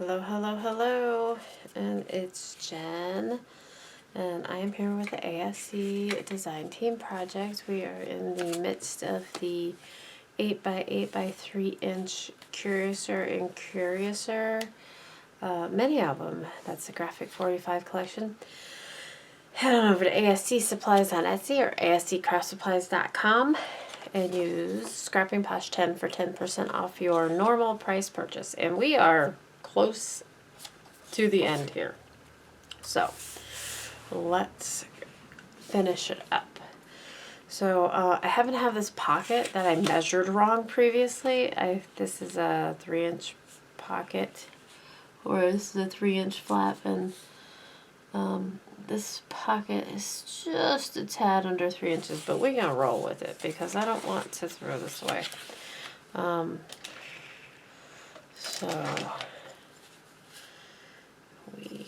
Hello, hello, hello, and it's Jen, and I am here with the ASC Design Team project. We are in the midst of the 8x8x3" Curiouser and Curiouser mini album. That's the Graphic 45 collection. Head on over to ASC Supplies on Etsy or asccraftsupplies.com and use Scrapping Posh 10 for 10% off your normal price purchase. And we are close to the end here. So let's finish it up. So I happen to have this pocket that I measured wrong previously. This is a 3-inch pocket, or this is a 3-inch flap, and this pocket is just a tad under 3 inches, but we're gonna roll with it because I don't want to throw this away. So we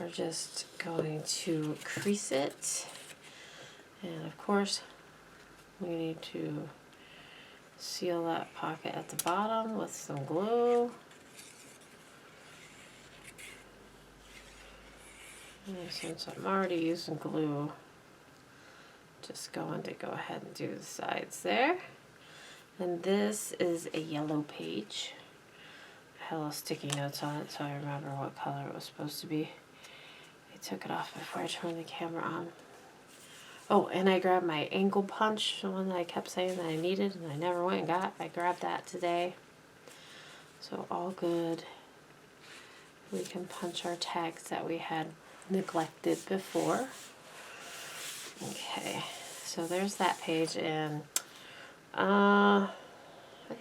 are just going to crease it, and of course we need to seal that pocket at the bottom with some glue. And since I'm already using glue, just going to go ahead and do the sides there. And this is a yellow page. I had little sticky notes on it so I remember what color it was supposed to be. I took it off before I turned the camera on. Oh, and I grabbed my angle punch, the one that I kept saying that I needed and I never went and got. I grabbed that today. So all good. We can punch our tags that we had neglected before. Okay, so there's that page, and I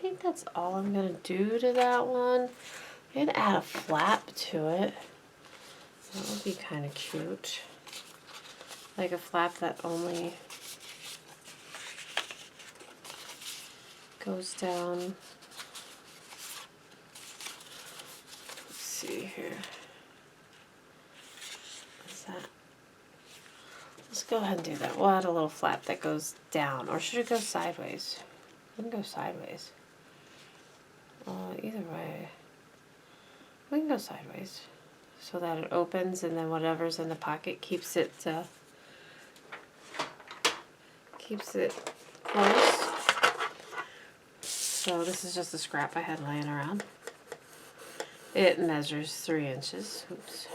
think that's all I'm gonna do to that one. I'm gonna add a flap to it. That would be kind of cute, like a flap that only goes down. Let's see here. That. Let's go ahead and do that. We'll add a little flap that goes down, or should it go sideways? We can go sideways. Either way, we can go sideways so that it opens, and then whatever's in the pocket keeps it close. So this is just a scrap I had laying around. It measures 3 inches. Oops.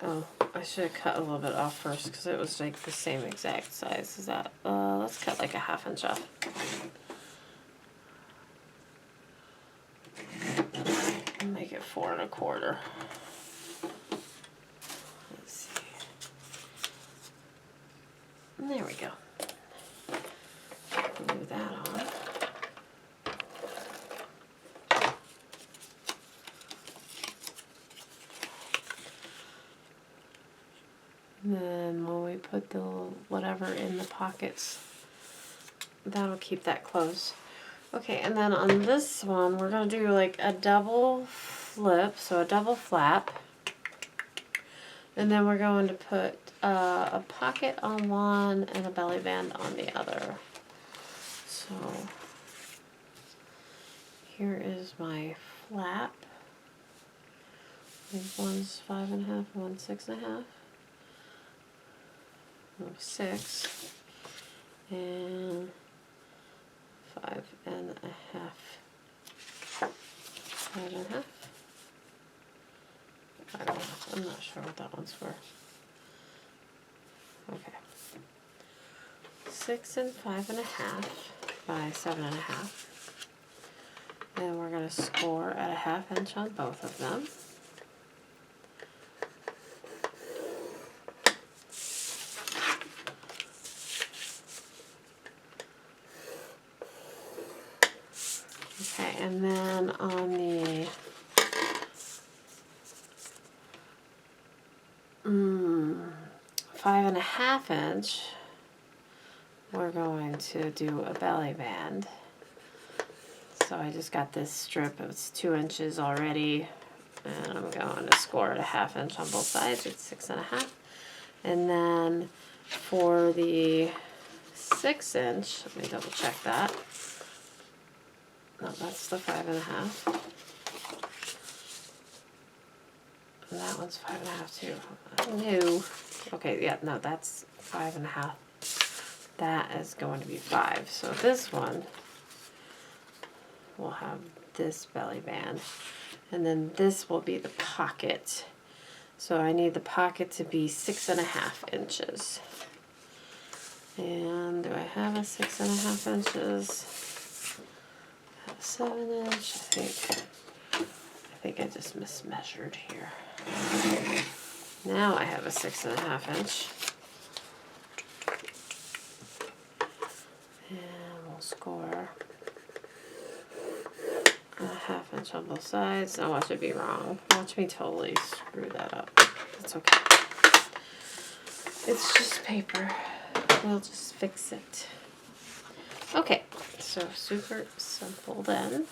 Oh, I should have cut a little bit off first because it was like the same exact size as that. Let's cut like a 1/2 inch off. And make it 4 1/4. Let's see. And there we go. Glue that on. And then when we put the whatever in the pockets, that'll keep that close. Okay, and then on this one, we're going to do like a double flip, so a double flap. And then we're going to put a pocket on one and a belly band on the other. So here is my flap. I think one's 5 1/2, one's 6 1/2. 6 and 5 1/2. 5 1/2. 5 1/2. I'm not sure what that one's for. Okay. 6 and 5 1/2 by 7 1/2. And we're going to score at a 1/2 inch on both of them. And then on the 5 1/2 inch, we're going to do a belly band. So I just got this strip. It's 2 inches already And I'm going to score it a 1/2 inch on both sides. It's 6.5. And then for the 6 inch, let me double check that. No, that's the 5.5. And that one's 5.5 too. I knew. Okay, yeah, no, that's 5.5. That is going to be 5. So this one will have this belly band. And then this will be the pocket. So I need the pocket to be 6.5 inches. And do I have a 6.5 inches? I have a 7 inch. I think I just mismeasured here. Now I have a 6.5 inch. And we'll score a 1/2 inch on both sides. Now watch it be wrong. Watch me totally screw that up. That's okay. It's just paper. We'll just fix it. Okay, so super simple then.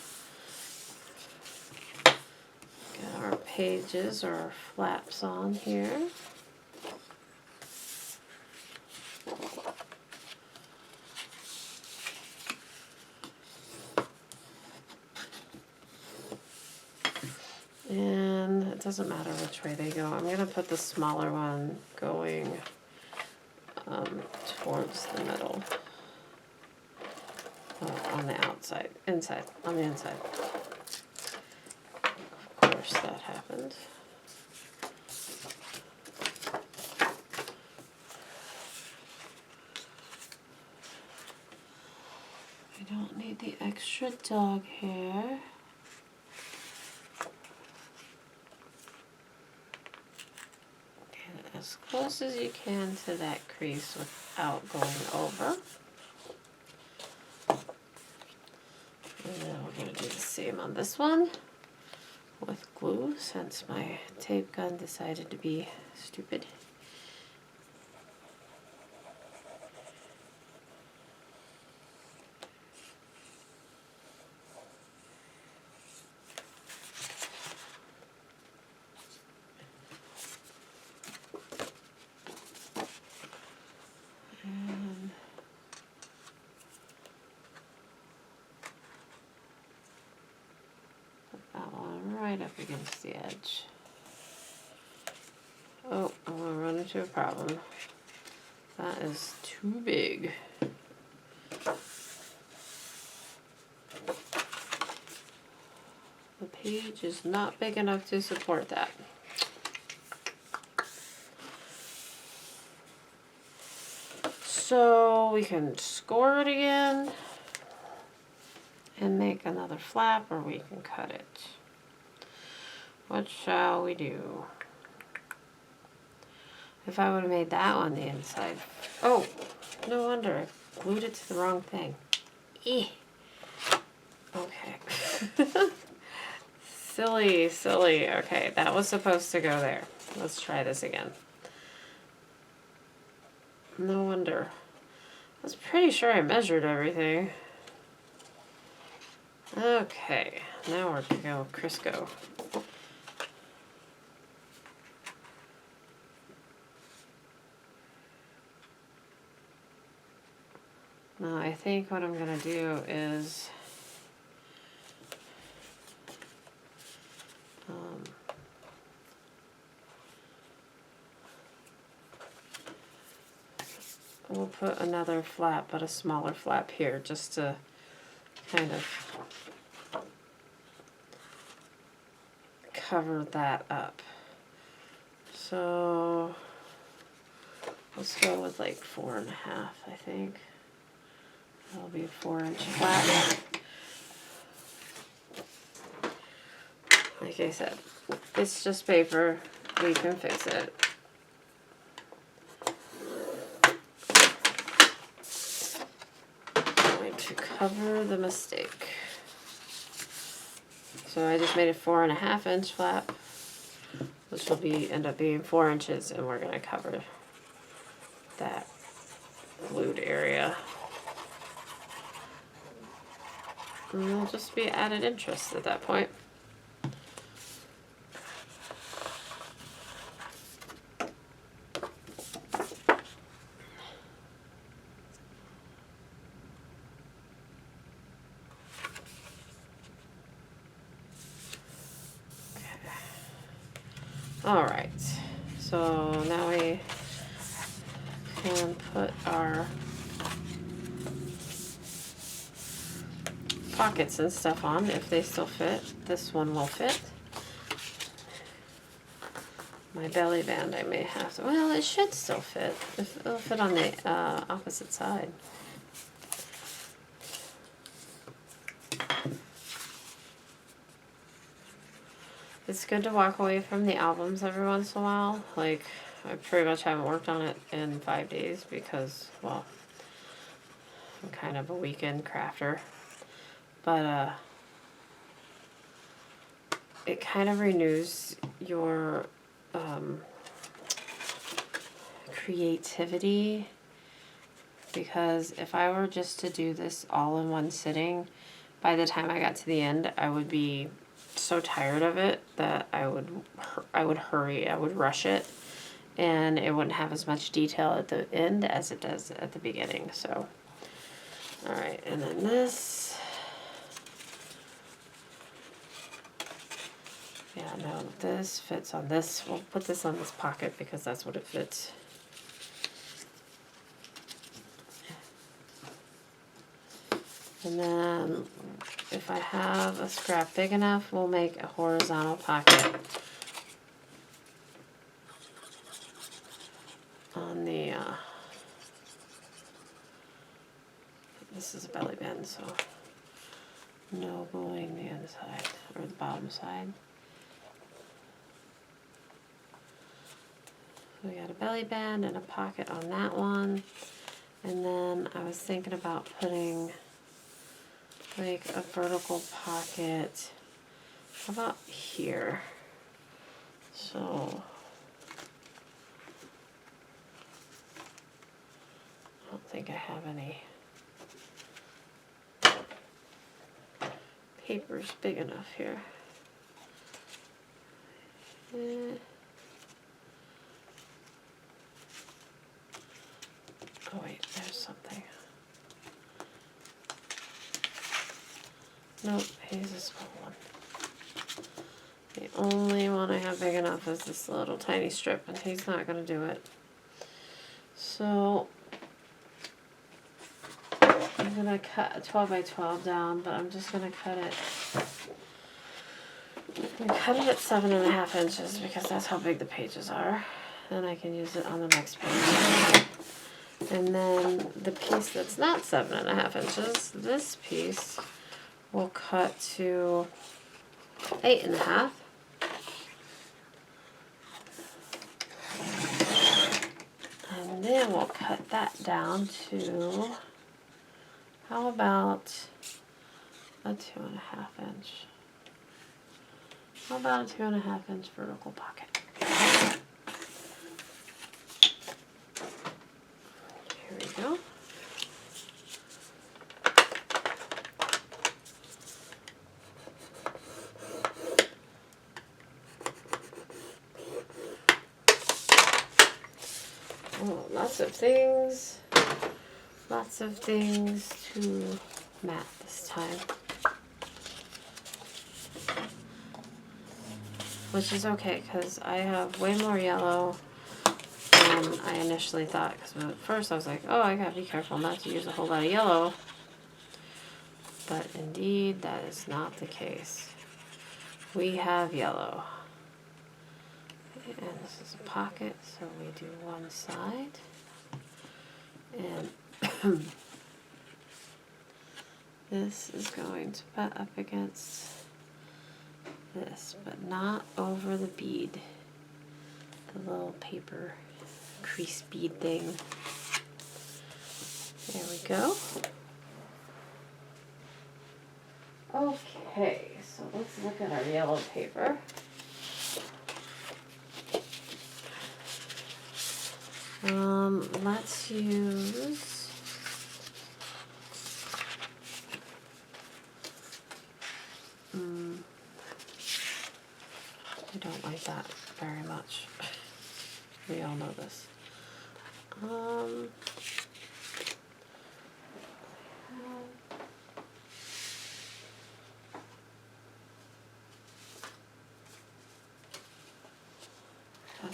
Got our pages or our flaps on here. And it doesn't matter which way they go. I'm going to put the smaller one going towards the middle. On the outside. Inside. On the inside. Of course that happened. I don't need the extra dog hair. As close as you can to that crease without going over. And then we're going to do the same on this one with glue, since my tape gun decided to be stupid. Right up against the edge. Oh, I'm going to run into a problem. That is too big. The page is not big enough to support that. So we can score it again and make another flap, or we can cut it. What shall we do? If I would have made that one the inside. Oh, no wonder. I glued it to the wrong thing. Okay. Silly, silly. Okay, that was supposed to go there. Let's try this again. No wonder. I was pretty sure I measured everything. Okay, now we're going to go Crisco. Now I think what I'm going to do is we'll put another flap, but a smaller flap here, just to kind of cover that up. So let's go with like 4.5, I think. That'll be a 4-inch flap. Like I said, it's just paper. We can fix it. I'm going to cover the mistake. So I just made a 4.5-inch flap, which will end up being 4 inches, and we're going to cover that glued area. And it'll just be added interest at that point. All right, so now we can put our pockets and stuff on if they still fit. This one will fit. My belly band I may have to, well, it should still fit. It'll fit on the opposite side. It's good to walk away from the albums every once in a while. Like, I pretty much haven't worked on it in 5 days because, well, I'm kind of a weekend crafter. But it kind of renews your creativity, because if I were just to do this all in one sitting, by the time I got to the end, I would be so tired of it that I would hurry, I would rush it, and it wouldn't have as much detail at the end as it does at the beginning. So, all right, and then this. Yeah, no, this fits on this. We'll put this on this pocket because that's what it fits. And then if I have a scrap big enough, we'll make a horizontal pocket on the, this is a belly band, so no gluing the inside or the bottom side. We got a belly band and a pocket on that one. And then I was thinking about putting like a vertical pocket. How about here? So I don't think I have any papers big enough here. Oh wait, there's something. Nope, here's a small one. The only one I have big enough is this little tiny strip, and he's not going to do it. So I'm going to cut a 12 by 12 down, but I'm just going to cut it. I'm going to cut it at 7.5 inches because that's how big the pages are. And I can use it on the next page. And then the piece that's not 7.5 inches, this piece will cut to 8.5. And then we'll cut that down to, how about a 2.5 inch? How about a 2.5 inch vertical pocket? Here we go. Oh, lots of things to mat this time, which is okay because I have way more yellow than I initially thought. Because at first I was like, oh, I gotta be careful not to use a whole lot of yellow, but indeed that is not the case. We have yellow. And this is a pocket, so we do one side. And this is going to butt up against this, but not over the bead. The little paper crease bead thing. There we go. Okay, so let's look at our yellow paper. Let's use I don't like that very much. We all know this.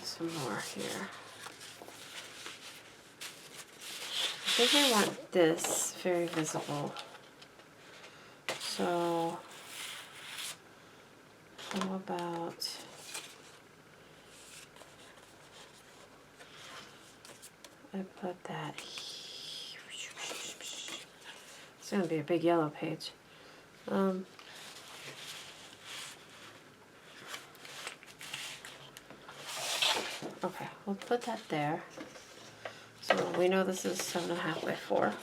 some more here. I think I want this very visible. So how about I put that here. It's going to be a big yellow page. Okay, we'll put that there. So we know this is 7.5 by 4.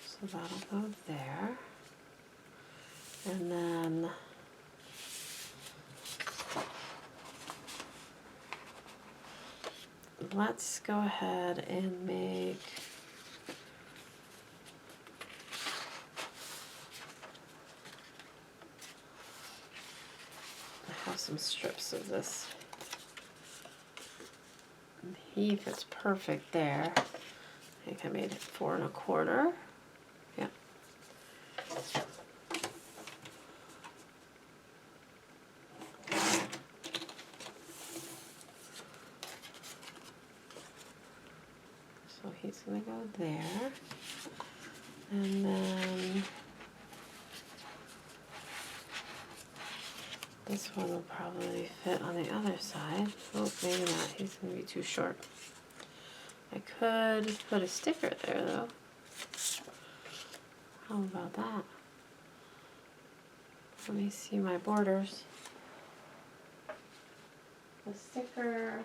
So that'll go there. And then let's go ahead and make I have some strips of this. And he fits perfect there. I think I made it 4 1/4. Yeah. So he's going to go there. And then this one will probably fit on the other side. Oh, maybe not. He's going to be too short. I could put a sticker there, though. How about that? Let me see my borders. The sticker.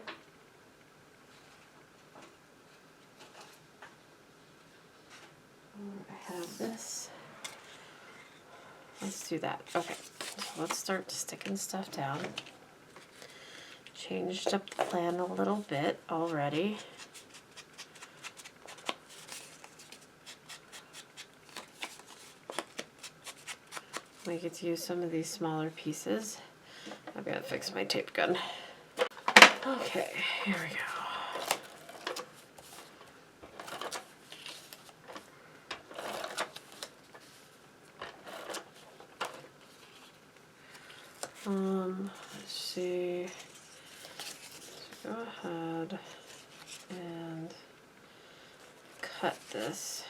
I have this. Let's do that. Okay, so let's start sticking stuff down. Changed up the plan a little bit already. We get to use some of these smaller pieces. I've got to fix my tape gun. Okay, here we go. Let's see. So go ahead and cut this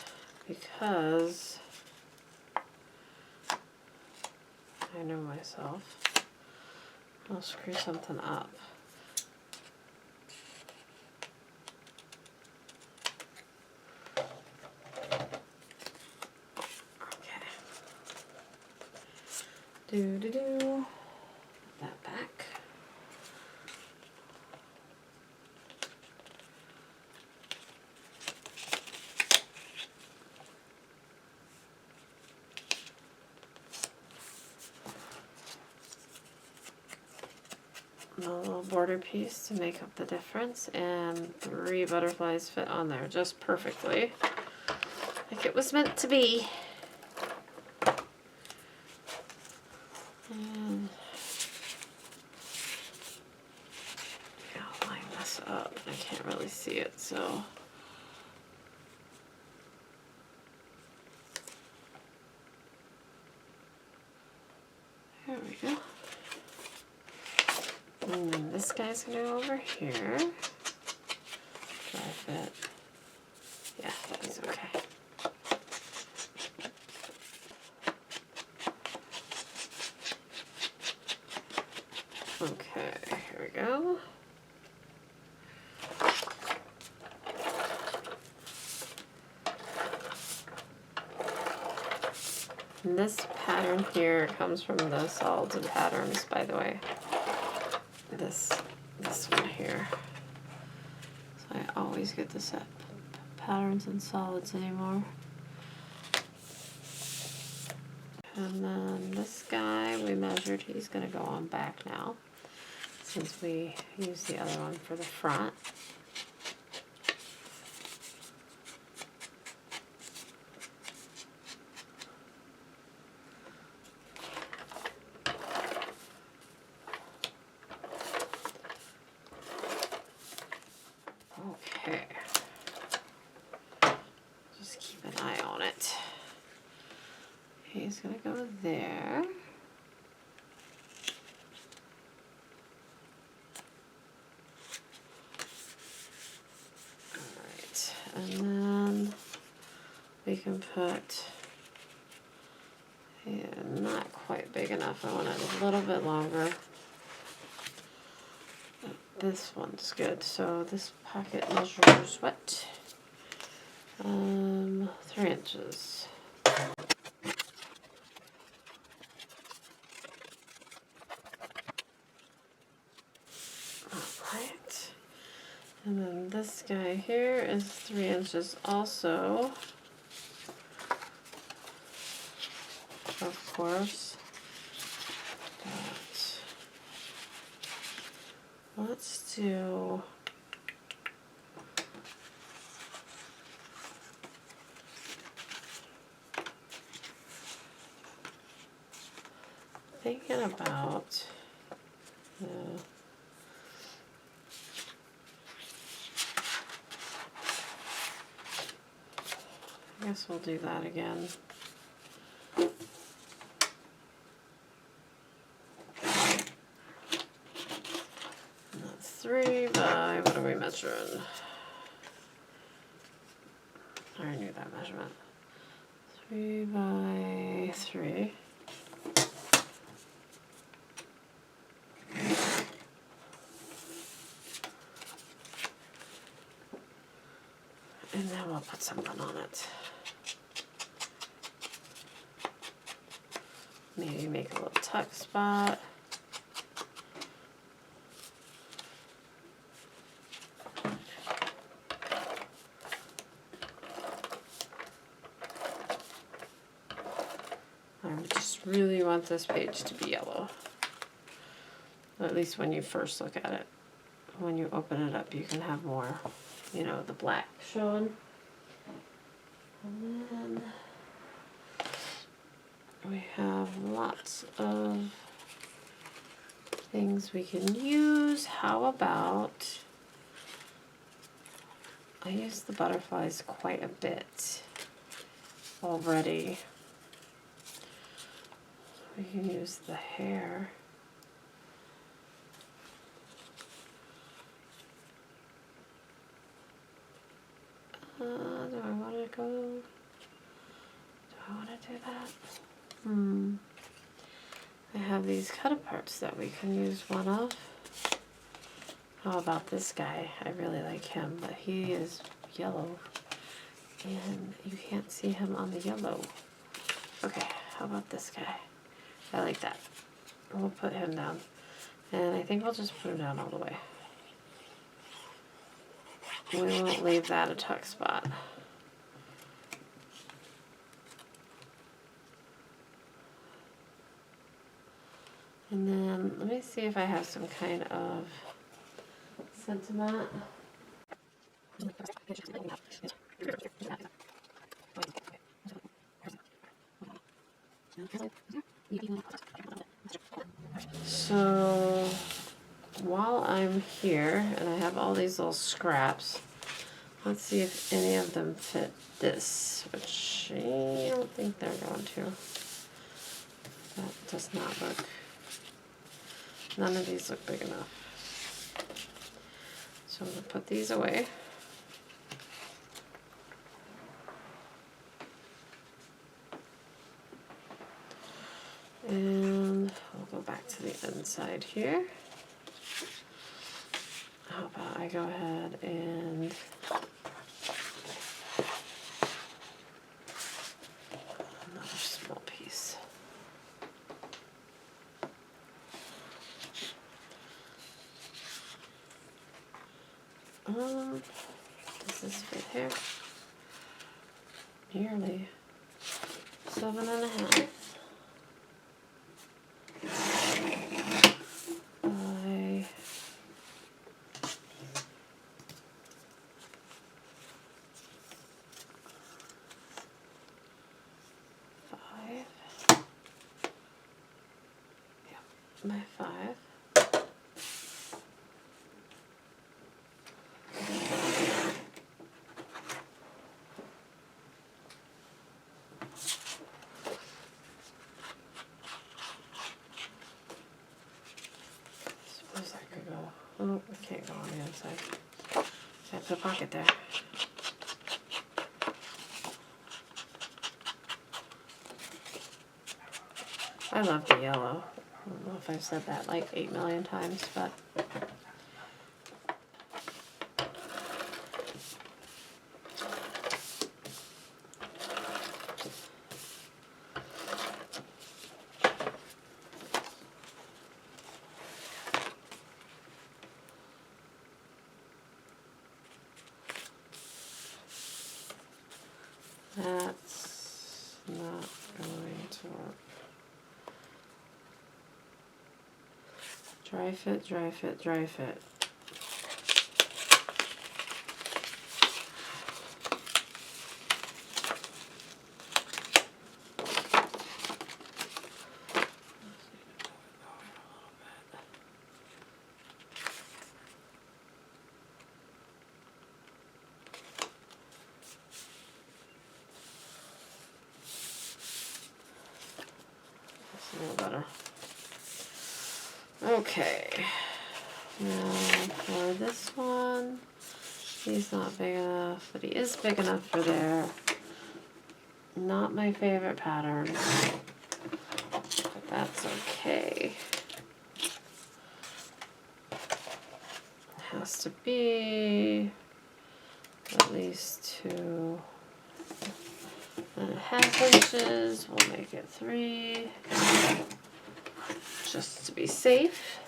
because I know myself. I'll screw something up. Okay. Do. Put that back. A little border piece to make up the difference, and 3 butterflies fit on there just perfectly, like it was meant to be. And I'll line this up. I can't really see it, so there we go. And then this guy's gonna go over here. Do I fit? Yeah, he's okay. Okay, here we go. And this pattern here comes from the Solids and Patterns, by the way. This one here. So I always get the set patterns and solids anymore. And then this guy we measured, he's gonna go on back now, since we used the other one for the front. Okay. Just keep an eye on it. He's gonna go there. Alright, and then we can put, yeah, not quite big enough. I want it a little bit longer. This one's good. So this pocket measures what? 3 inches. Alright. And then this guy here is 3 inches also. Of course. But let's do thinking about I guess we'll do that again. And that's 3 by, what are we measuring? I already knew that measurement. 3 by 3. And then we'll put something on it. Maybe make a little tuck spot. I just really want this page to be yellow. At least when you first look at it. When you open it up, you can have more, you know, the black showing. And then we have lots of things we can use. How about, I use the butterflies quite a bit already. We can use the hair. Do I want to go? Do I want to do that? I have these cut-aparts that we can use one of. How about this guy? I really like him, but he is yellow, and you can't see him on the yellow. Okay, how about this guy? I like that. We'll put him down, and I think we'll just put him down all the way. We won't leave that a tuck spot. And then let me see if I have some kind of sentiment. So while I'm here and I have all these little scraps, let's see if any of them fit this, which I don't think they're going to. That does not look, none of these look big enough. So I'm going to put these away. And we'll go back to the inside here. How about I go ahead and another small piece. Does this fit here? Nearly 7.5. By 5. on the other side. So I put a pocket there. I love the yellow. I don't know if I've said that like 8 million times, but that's not going to work. Dry fit, dry fit, dry fit. A little better. Okay, now for this one, he's not big enough, but he is big enough for there. Not my favorite pattern, but that's okay. It has to be at least 2.5 inches. We'll make it 3. Just to be safe.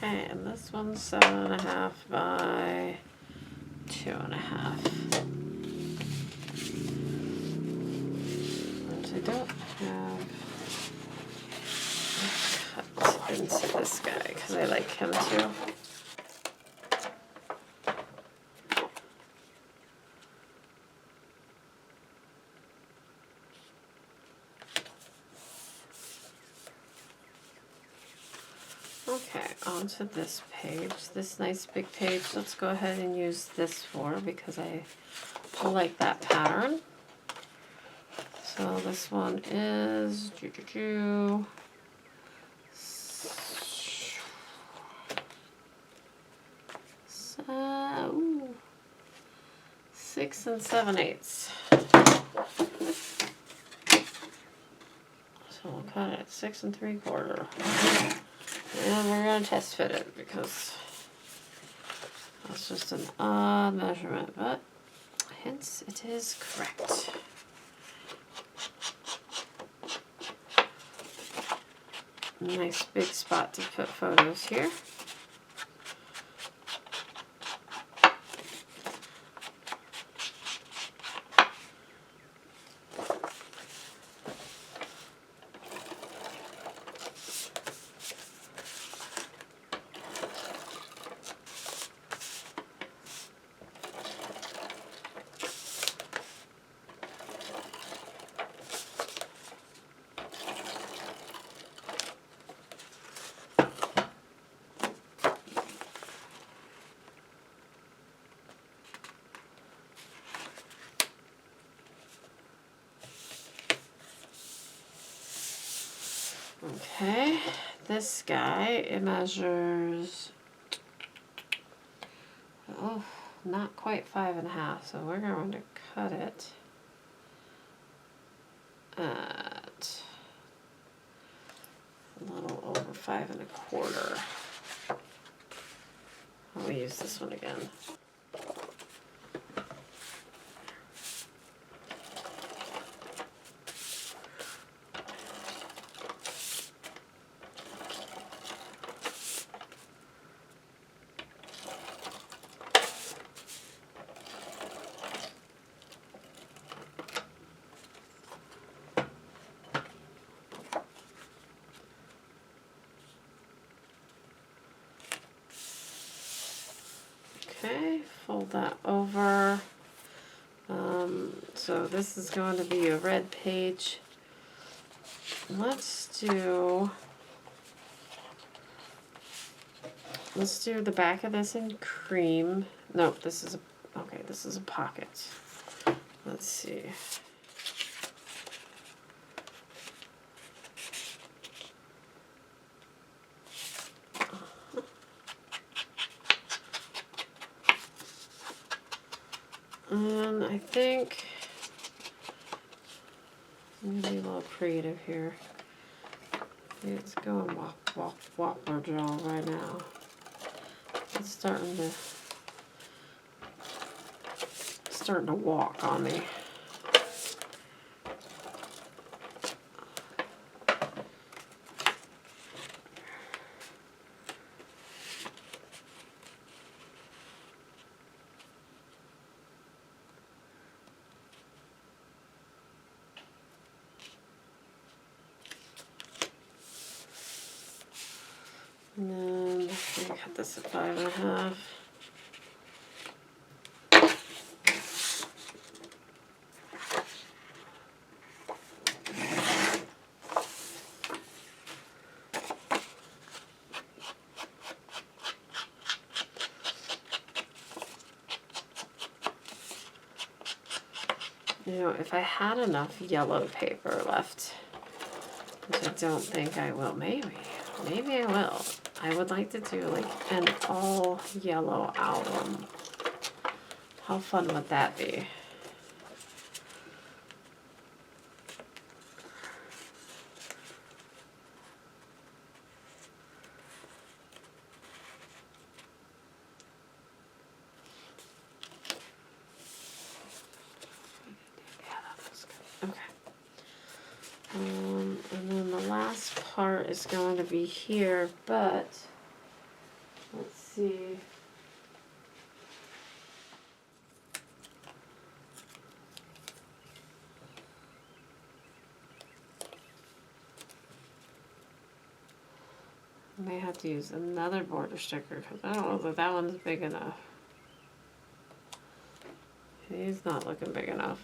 Okay, and this one's 7.5 by 2.5. And I don't have cut into this guy because I like him too. Okay, onto this page, this nice big page. Let's go ahead and use this for because I like that pattern. So this one is 6 7/8. So we'll cut it at 6 3/4. And we're going to test fit it because that's just an odd measurement, but hence it is correct. Nice big spot to put photos here. Okay, this guy, it measures, oh, not quite 5.5, so we're going to cut it at a little over 5 1/4. we use this one again. Okay, fold that over. So this is going to be a red page. Let's do the back of this in cream. No, this is a pocket. Let's see. And I think I'm gonna be a little creative here. Let's go and whopper draw right now. It's starting to walk on me. And then I'm gonna cut this at 5.5. You know, if I had enough yellow paper left, which I don't think I will, maybe I will. I would like to do like an all yellow album. How fun would that be? Okay. And then the last part is going to be here, but let's see. I may have to use another border sticker because I don't know that that one's big enough. He's not looking big enough.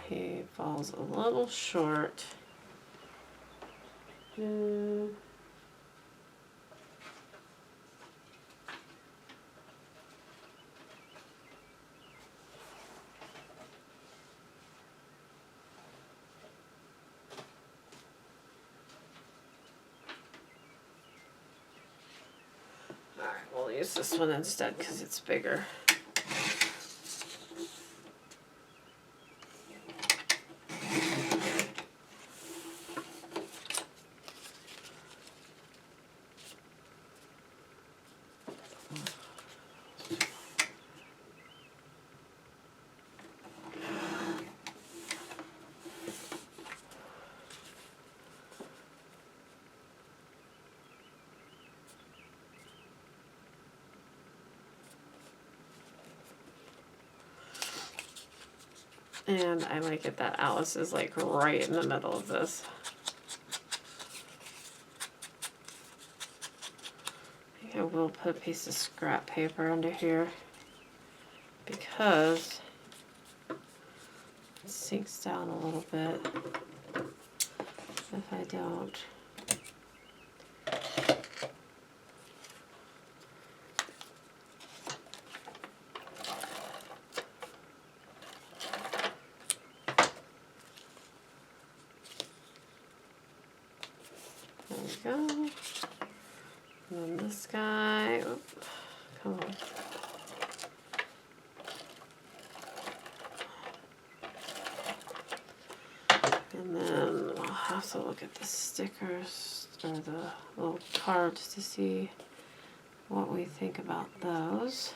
He falls a little short. Alright, we'll use this one instead because it's bigger. And I like it that Alice is like right in the middle of this. I think I will put a piece of scrap paper under here because it sinks down a little bit if I don't. There we go. And then this guy, oop, come on. And then I'll have to look at the stickers or the little cards to see what we think about those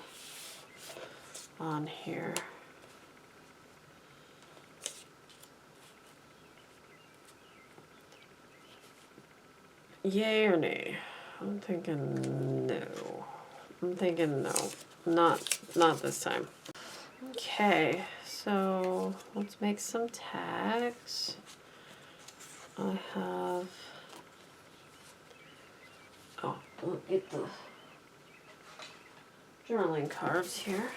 on here. Yay or nay? I'm thinking no. I'm thinking no. Not this time. Okay, so let's make some tags. I have, oh, we'll get the journaling cards here.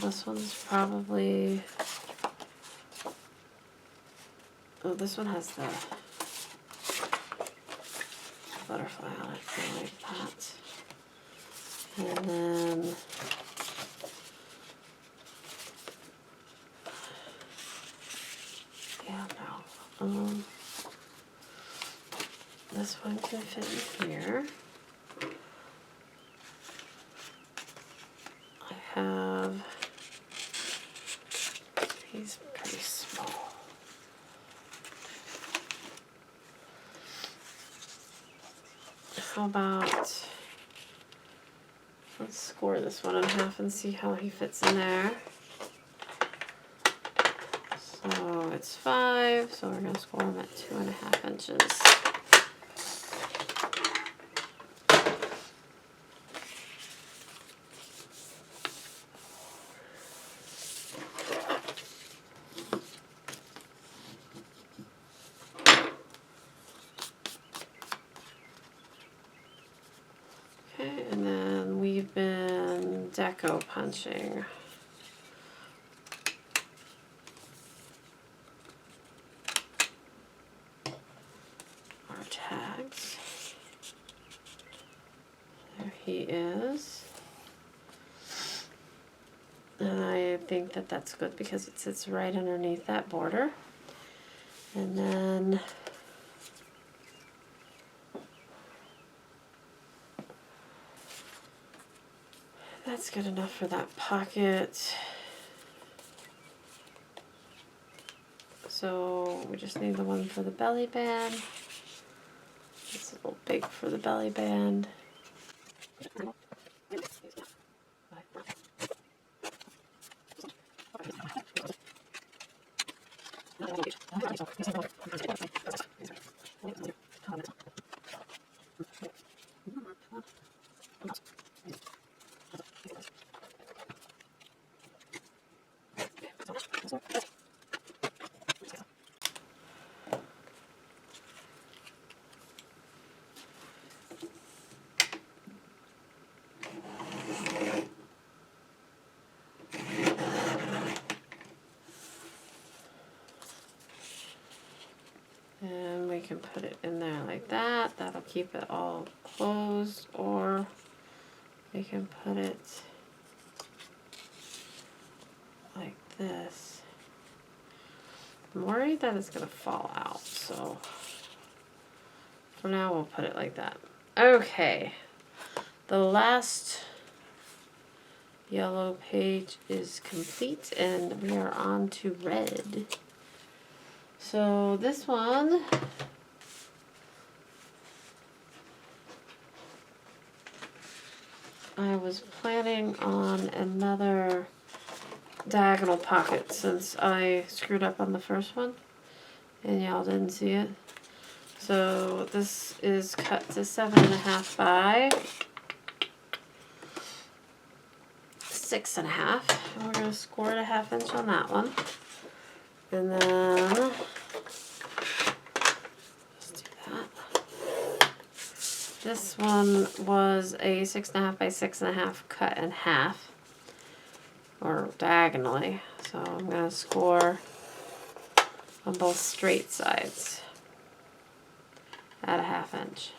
This one's probably, oh, this one has the butterfly on it. I like that. And then yeah, no. This one can fit in here. I have these pretty small. How about, let's score this one in half and see how he fits in there. So it's 5, so we're going to score him at 2.5 inches. Okay, and then we've been deco punching. Our tags. There he is. And I think that that's good because it sits right underneath that border. And then that's good enough for that pocket. So we just need the one for the belly band. It's a little big for the belly band. And we can put it in there like that. That'll keep it all closed, or we can put it like this. I'm worried that it's gonna fall out, so for now we'll put it like that. Okay, the last yellow page is complete and we are on to red. So this one, I was planning on another diagonal pocket since I screwed up on the first one and y'all didn't see it. So this is cut to 7.5 by 6.5. And we're going to score it 1/2 inch on that one. And then let's do that. This one was a 6.5 by 6.5 cut in half, or diagonally. So I'm going to score on both straight sides at 1/2 inch.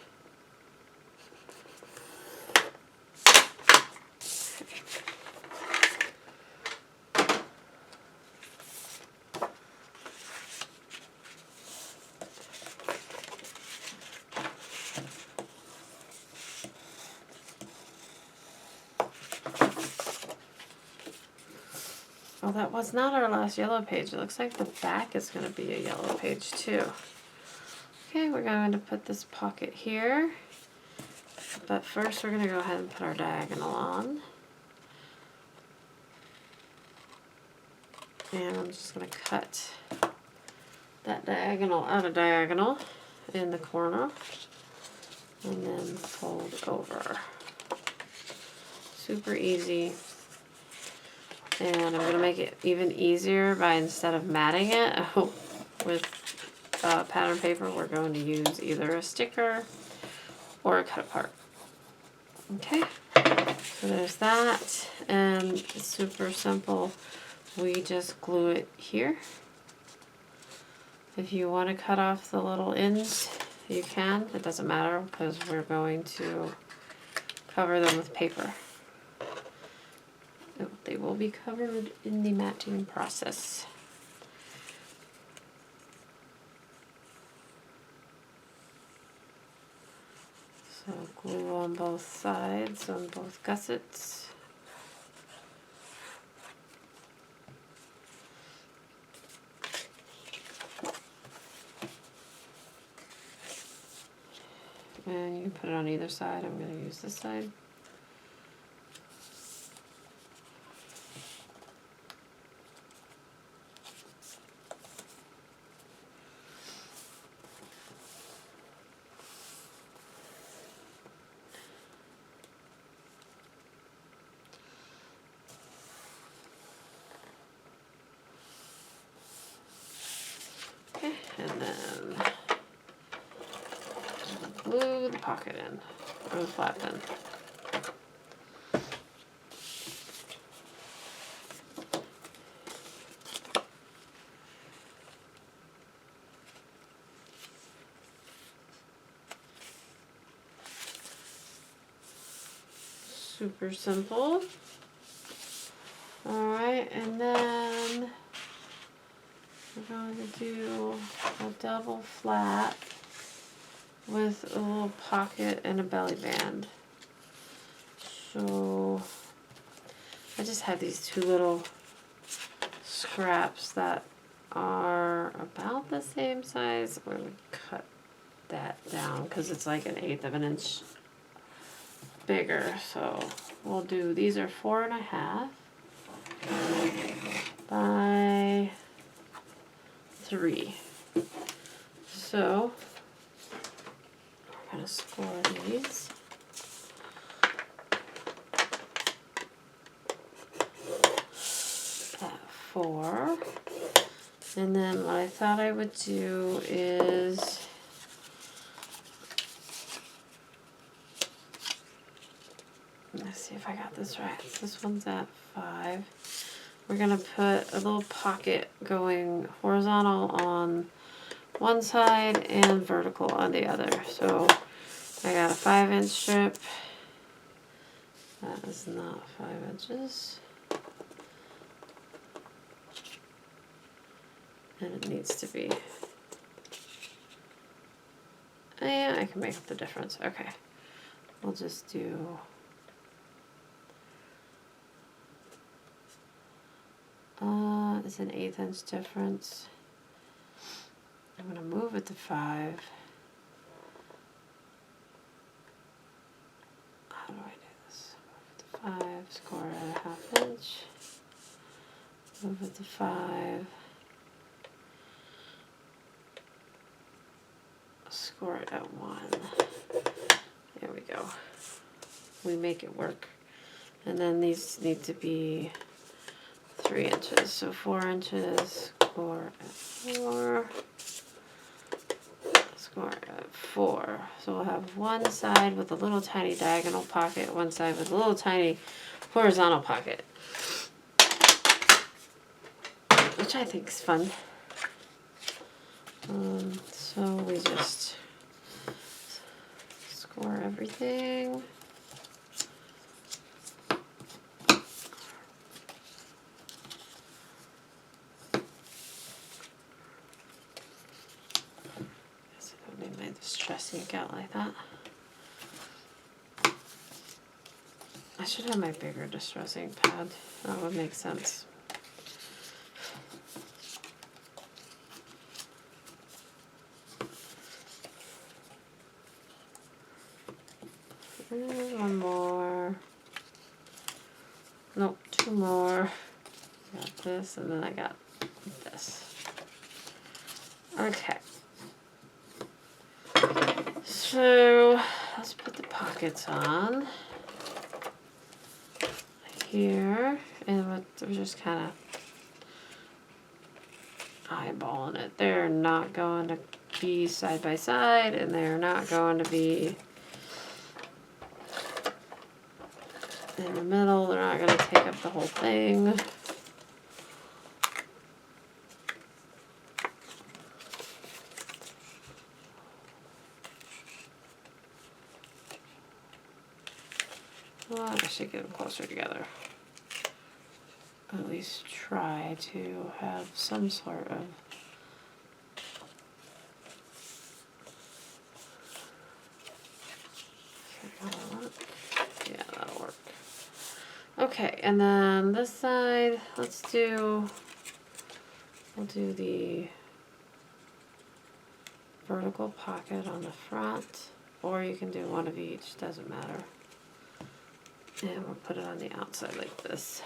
Well, that was not our last yellow page. It looks like the back is going to be a yellow page too. Okay, we're going to put this pocket here. But first we're going to go ahead and put our diagonal on. And I'm just going to cut that diagonal out of diagonal in the corner. And then fold over. Super easy. And I'm going to make it even easier by, instead of matting it with pattern paper, we're going to use either a sticker or a cut apart. Okay, so there's that, and it's super simple. We just glue it here. If you want to cut off the little ends, you can. It doesn't matter because we're going to cover them with paper. They will be covered in the matting process. So glue on both sides, on both gussets. And you can put it on either side. I'm going to use this side. Okay, and then glue the pocket in, or the flap in. Super simple. Alright, and then we're going to do a double flap with a little pocket and a belly band. So I just have these two little scraps that are about the same size. We're going to cut that down because it's like 1/8 of an inch bigger. So we'll do, these are 4.5 by 3. So we're going to score these. At 4. And then what I thought I would do is let's see if I got this right. This one's at 5. We're going to put a little pocket going horizontal on one side and vertical on the other. So I got a 5-inch strip. That is not 5 inches. And it needs to be. Oh yeah, I can make up the difference. Okay. We'll just do it's an 1/8 inch difference. I'm going to move it to 5. How do I do this? Move it to 5, score at a 1/2 inch. Move it to 5. Score it at 1. There we go. We make it work. And then these need to be 3 inches. So 4 inches, score at 4. Score at 4. So we'll have one side with a little tiny diagonal pocket, one side with a little tiny horizontal pocket. Which I think is fun. So we just score everything. Guess I don't need my distress ink out like that. I should have my bigger distress ink pad. That would make sense. And one more. Nope, two more. Got this, and then I got this. Okay. So let's put the pockets on here, and we're just kind of eyeballing it. They're not going to be side by side, and they're not going to be in the middle. They're not going to take up the whole thing. Well, I should get them closer together. At least try to have some sort of yeah, that'll work. Okay, and then this side, we'll do the vertical pocket on the front, or you can do one of each, doesn't matter. And we'll put it on the outside like this.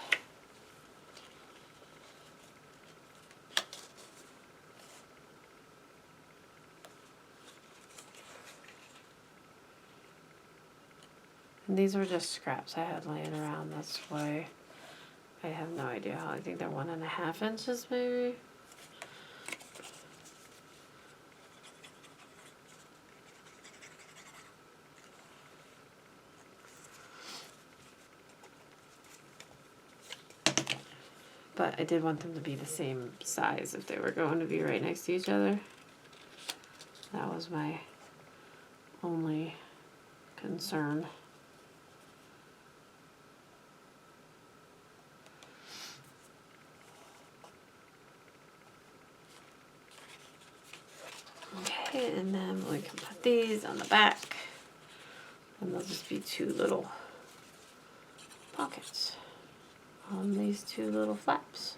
And these were just scraps I had laying around, that's why I have no idea how. I think they're 1.5 inches maybe. But I did want them to be the same size if they were going to be right next to each other. That was my only concern. Okay, and then we can put these on the back, and they'll just be two little pockets on these two little flaps.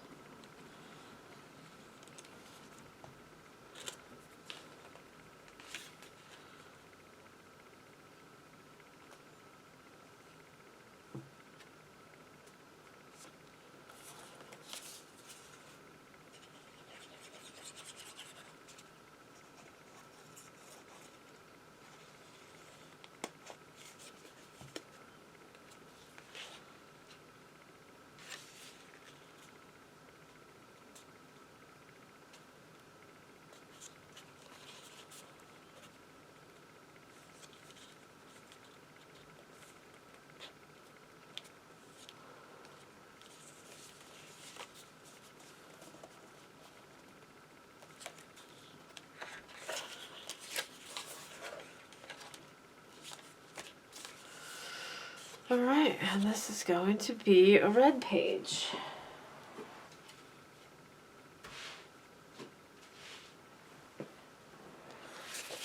Alright, and this is going to be a red page.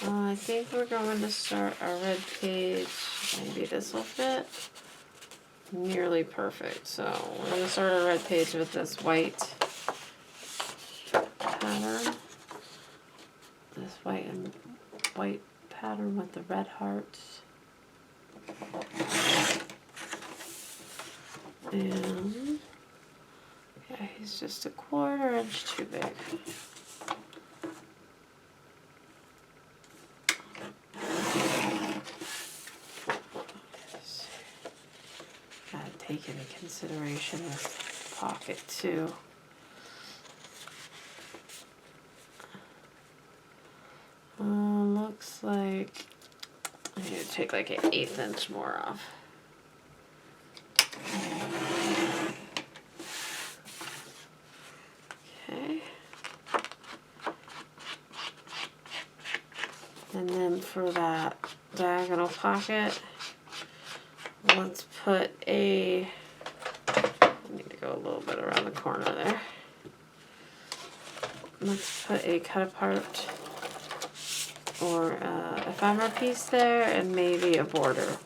I think we're going to start our red page. Maybe this will fit. Nearly perfect. So we're going to start our red page with this white pattern. This white pattern with the red hearts. And yeah, he's just 1/4 inch too big. Gotta take into consideration this pocket too. Looks like I need to take like 1/8 inch more off. Okay. And then for that diagonal pocket, let's put I need to go a little bit around the corner there. Let's put a cut apart or ephemera piece there, and maybe a border.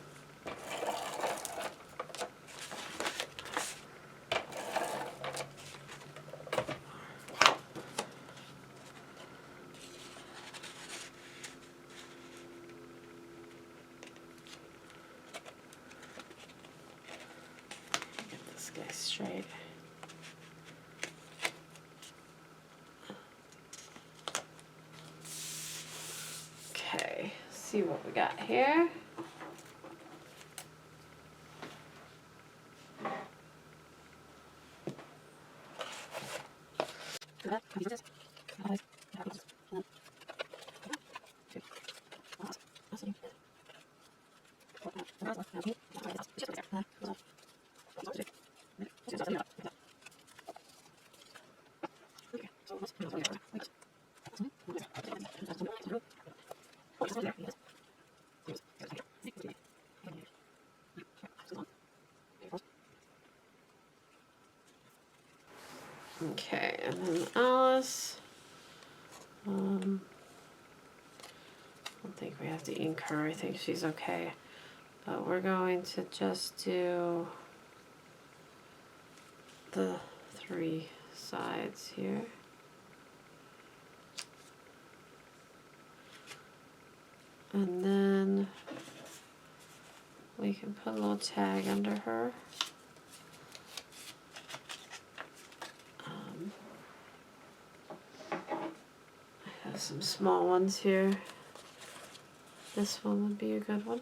straight. Okay, see what we got here. Okay, and then Alice. I don't think we have to ink her. I think she's okay. But we're going to just do the 3 sides here. And then we can put a little tag under her. I have some small ones here. This one would be a good one.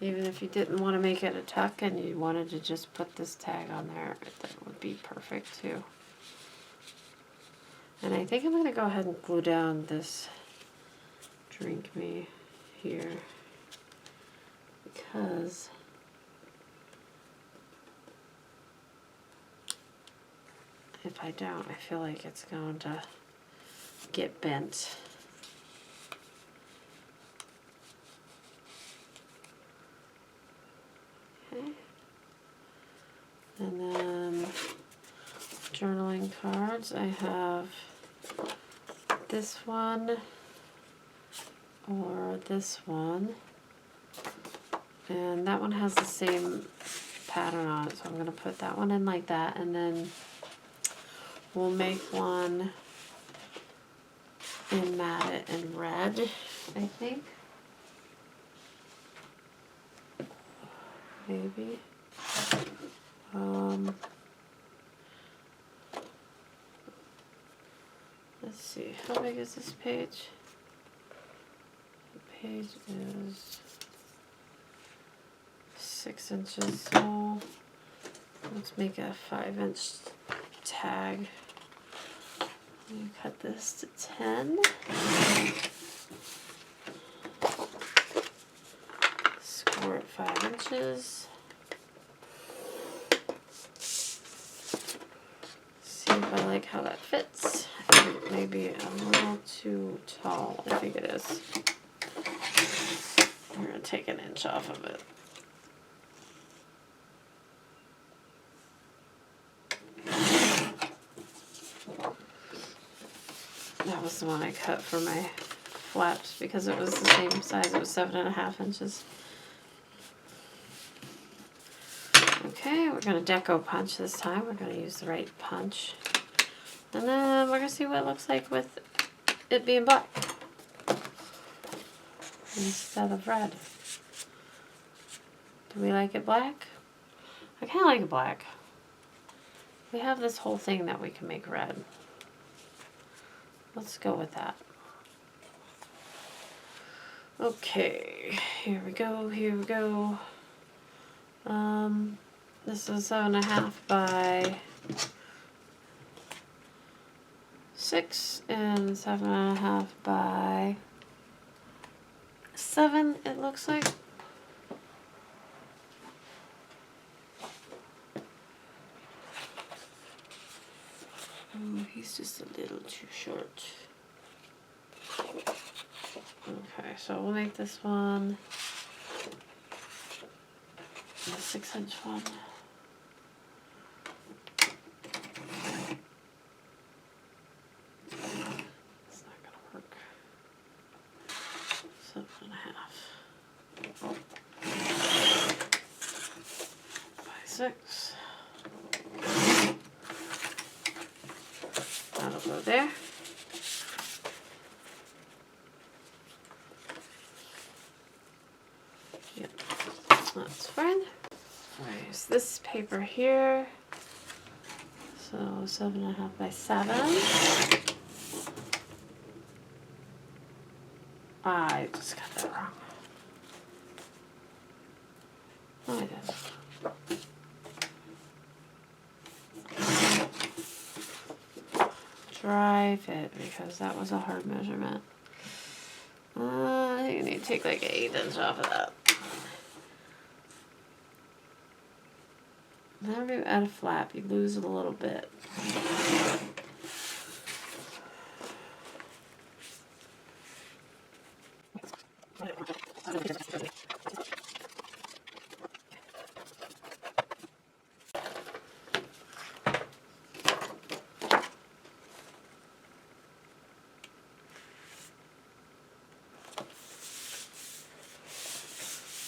Even if you didn't want to make it a tuck and you wanted to just put this tag on there, that would be perfect too. And I think I'm going to go ahead and glue down this Drink Me here, because if I don't, I feel like it's going to get bent. Okay. And then journaling cards, I have this one or this one, and that one has the same pattern on it, so I'm going to put that one in like that, and then we'll make one and mat it in red, I think. Maybe. Let's see, how big is this page? The page is 6 inches, so let's make a 5-inch tag. You cut this to 10. Score it 5 inches. See if I like how that fits. Maybe a little too tall. I think it is. We're going to take an inch off of it. That was the one I cut for my flaps because it was the same size. It was 7.5 inches. Okay, we're going to deco punch this time. We're going to use the right punch. And then we're going to see what it looks like with it being black instead of red. Do we like it black? I kind of like it black. We have this whole thing that we can make red. Let's go with that. Okay, here we go, here we go. This is 7.5 by 6 and 7.5 by 7, it looks like. Oh, he's just a little too short. Okay, so we'll make this one a 6-inch one. It's not gonna work. 7.5 by 6. That'll go there. Yep, that's fine. this paper here. So 7.5 by 7. I just got that wrong. No, I didn't. Dry fit, because that was a hard measurement. I think I need to take like 1/8 off of that. Whenever you add a flap, you lose a little bit.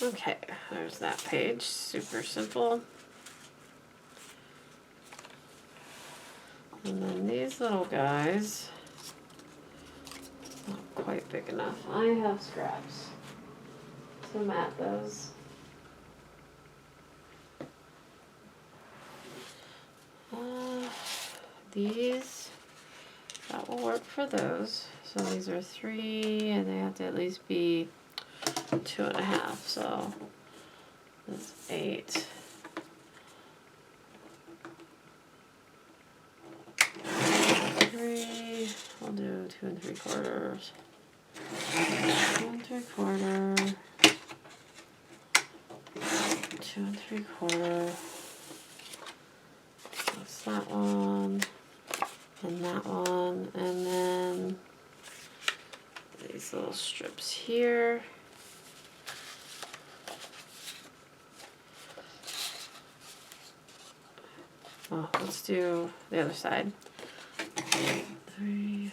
Okay, there's that page. Super simple. And then these little guys, not quite big enough. I have scraps to mat those. These, that will work for those. So these are 3, and they have to at least be 2.5. So that's 8. 3. We'll do 2 3/4. 2 3/4. 2 3/4. That's that one, and that one, and then these little strips here. Oh, let's do the other side. 3.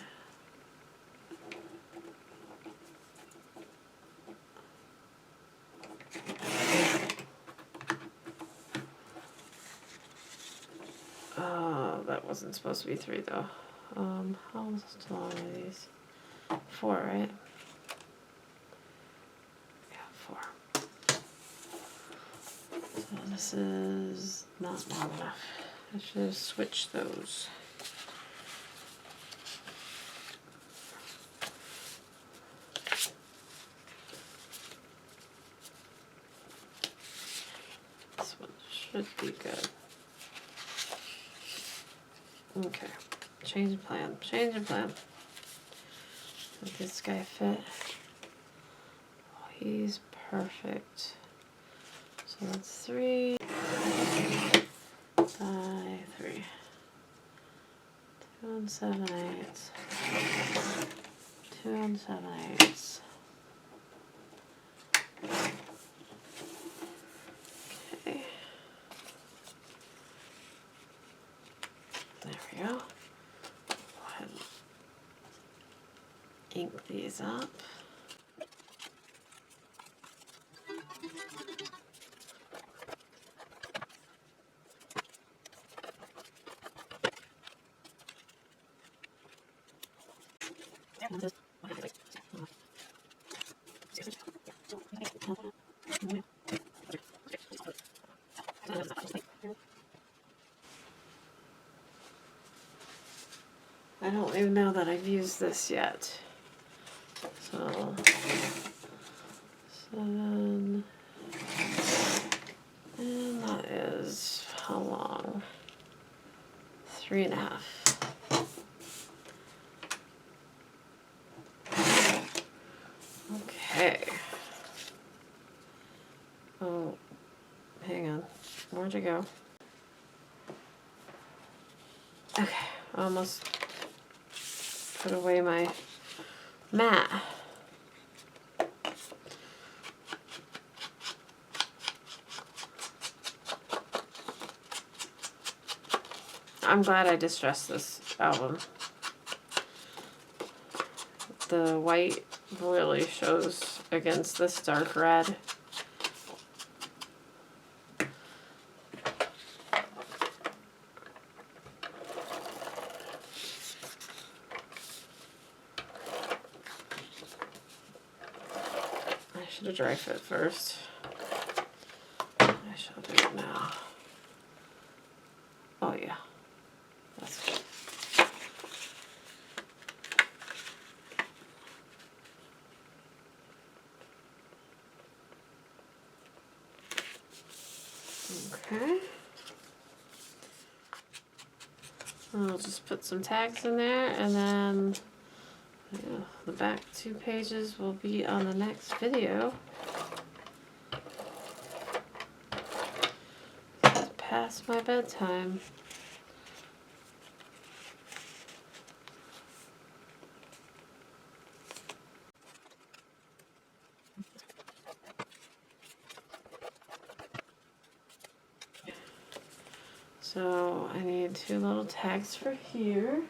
Oh, that wasn't supposed to be 3 though. How long are these? 4, right? Yeah, 4. So this is not long enough. I should have switched those. This one should be good. Okay, change of plan, change of plan. Does this guy fit? Oh, he's perfect. So that's 3 by 3. 2 7/8. 2 7/8. Okay. There we go. Go ahead and ink these up. I don't even know that I've used this yet. So 7, and that is how long? 3.5. Okay. Oh, hang on. Where'd you go? Okay, almost put away my mat. I'm glad I distressed this album. The white really shows against this dark red. I should have dry fit first. I shall do it now. Oh yeah, that's good. Okay. I'll just put some tags in there, and then yeah, the back 2 pages will be on the next video. It's past my bedtime. So I need 2 little tags for here.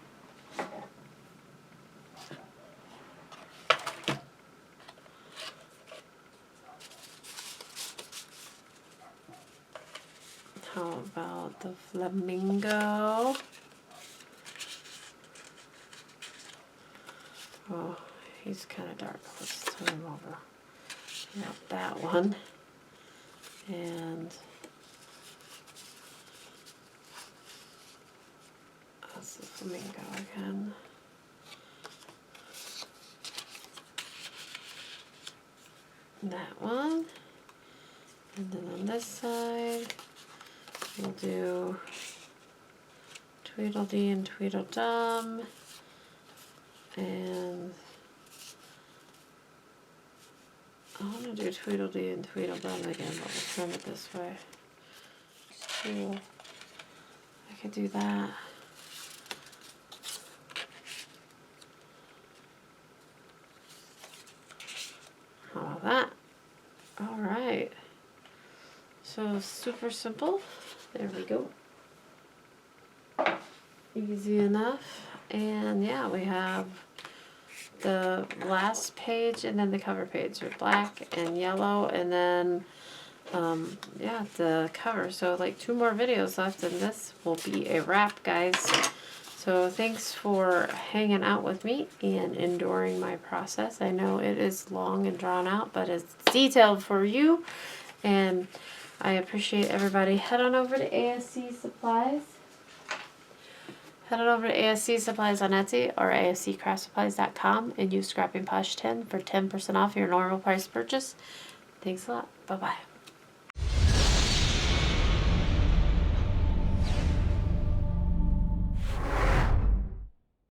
How about the flamingo? Oh, he's kind of dark. Let's turn him over. Got that one. And that's the flamingo again. That one. And then on this side, we'll do Tweedledee and Tweedledum. And I want to do Tweedledee and Tweedledum again, but we'll turn it this way. Cool. I could do that. How about that? All right. So super simple. There we go. Easy enough. And yeah, we have the last page and then the cover page are black and yellow, and then yeah, the cover. So like 2 more videos left, and this will be a wrap, guys. So thanks for hanging out with me and enduring my process. I know it is long and drawn out, but it's detailed for you, and I appreciate everybody. Head on over to ASC Supplies. Head on over to ASC Supplies on Etsy or ASCcraftsupplies.com and use ScrappingPosh10 for 10% off your normal price purchase. Thanks a lot. Bye-bye.